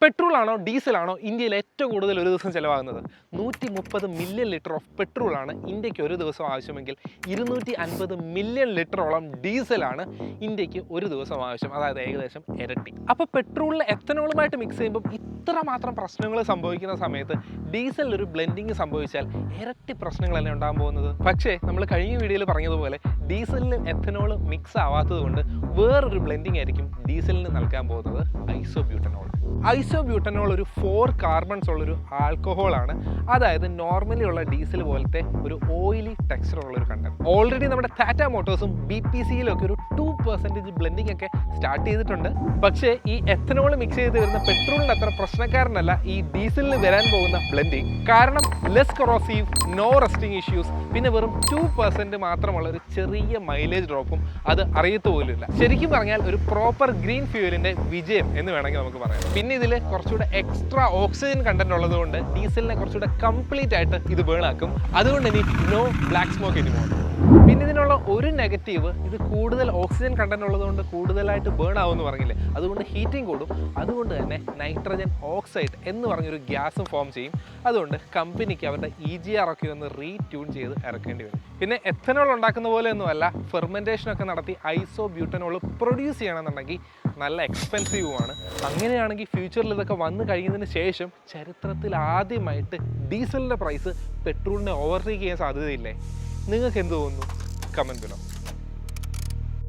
Petrol ആണോ diesel ആണോ ഇന്ത്യയിൽ ഏറ്റവും കൂടുതൽ ഒരു ദിവസം ചിലവാകുന്നത്? 130 മില്യൺ ലിറ്റർ ഓഫ് പെട്രോളാണ് ഇന്ത്യക്ക് ഒരു ദിവസം ആവശ്യമെങ്കിൽ 250 മില്യൺ ലിറ്ററോളം ഡീസലാണ് ഇന്ത്യക്ക് ഒരു ദിവസം ആവശ്യം. അതായത് ഏകദേശം ഇരട്ടി. അപ്പോൾ പെട്രോളിൽ എത്തനോളുമായിട്ട് മിക്സ് ചെയ്യുമ്പോൾ ഇത്ര മാത്രം പ്രശ്നങ്ങൾ സംഭവിക്കുന്ന സമയത്ത് ഡീസലിൽ ഒരു ബ്ലെൻഡിങ് സംഭവിച്ചാൽ ഇരട്ടി പ്രശ്നങ്ങളല്ലേ ഉണ്ടാകാൻ പോകുന്നത്. പക്ഷേ നമ്മൾ കഴിഞ്ഞ വീഡിയോയിൽ പറഞ്ഞതുപോലെ ഡീസലിൽ എത്തനോൾ മിക്സ് ആവാത്തത് കൊണ്ട് വേറൊരു ബ്ലെൻഡിങ് ആയിരിക്കും ഡീസലിന് നൽകാൻ പോകുന്നത്, ഐസോബ്യൂട്ടനോൾ. ഐസോബ്യൂട്ടനോൾ ഒരു 4 കാർബൺസ് ഉള്ളൊരു ആൽക്കഹോളാണ്. അതായത് നോർമലി ഉള്ള ഡീസൽ പോലത്തെ ഒരു ഓയിലി ടെക്സ്ചർ ഉള്ളൊരു കണ്ടന്റ്. ഓൾറെഡി നമ്മുടെ ടാറ്റ മോട്ടോഴ്സും BPCയിലും ഒക്കെ ഒരു 2% ബ്ലെൻഡിങ് ഒക്കെ സ്റ്റാർട്ട് ചെയ്തിട്ടുണ്ട്. പക്ഷേ ഈ എത്തനോൾ മിക്സ് ചെയ്ത് വരുന്ന പെട്രോളിന് അത്ര പ്രശ്നക്കാരനല്ല ഈ ഡീസലിന് വരാൻ പോകുന്ന ബ്ലെൻഡിങ്. കാരണം less corrosive, no rusting issues, പിന്നെ വെറും 2% മാത്രമുള്ള ഒരു ചെറിയ മൈലേജ് ഡ്രോപ്പും അത് അറിയത്തുപോലുമില്ല. ശരിക്കും പറഞ്ഞാൽ ഒരു പ്രോപ്പർ ഗ്രീൻ ഫ്യൂവലിന്റെ വിജയം എന്ന് വേണമെങ്കിൽ നമുക്ക് പറയാം. പിന്നെ ഇതിൽ കുറച്ചുകൂടെ എക്സ്ട്രാ ഓക്സിജൻ കണ്ടന്റ് ഉള്ളതുകൊണ്ട് ഡീസലിനെ കുറച്ചുകൂടെ കംപ്ലീറ്റ് ആയിട്ട് ഇത് ബേൺ ആക്കും. അതുകൊണ്ട് ഇനി നോ ബ്ലാക്ക് സ്മോക്ക് എനിമോർ. പിന്നെ ഇതിനുള്ള ഒരു നെഗറ്റീവ്, ഇത് കൂടുതൽ ഓക്സിജൻ കണ്ടന്റ് ഉള്ളതുകൊണ്ട് കൂടുതലായിട്ട് ബേൺ ആവുമെന്ന് പറഞ്ഞില്ലേ, അതുകൊണ്ട് ഹീറ്റിംഗ് കൂടും. അതുകൊണ്ട് തന്നെ നൈട്രജൻ ഓക്സൈഡ് എന്ന് പറഞ്ഞൊരു ഗ്യാസും ഫോം ചെയ്യും. അതുകൊണ്ട് കമ്പനിക്ക് അവരുടെ EGR ഒക്കെ ഒന്ന് റീട്യൂൺ ചെയ്ത് ഇറക്കേണ്ടി വരും. പിന്നെ എത്തനോൾ ഉണ്ടാക്കുന്ന പോലെയൊന്നുമല്ല, ഫെർമെൻറ്റേഷനൊക്കെ നടത്തി ഐസോബ്യൂട്ടനോൾ പ്രൊഡ്യൂസ് ചെയ്യണമെന്നുണ്ടെങ്കിൽ നല്ല എക്സ്പെൻസീവുമാണ്. അങ്ങനെയാണെങ്കിൽ ഫ്യൂച്ചറിൽ ഇതൊക്കെ വന്നു കഴിയുന്നതിന് ശേഷം ചരിത്രത്തിൽ ആദ്യമായിട്ട് ഡീസലിൻ്റെ പ്രൈസ് പെട്രോളിനെ ഓവർടേക്ക് ചെയ്യാൻ സാധ്യതയില്ലേ? നിങ്ങൾക്ക് എന്ത് തോന്നുന്നു? Comment below.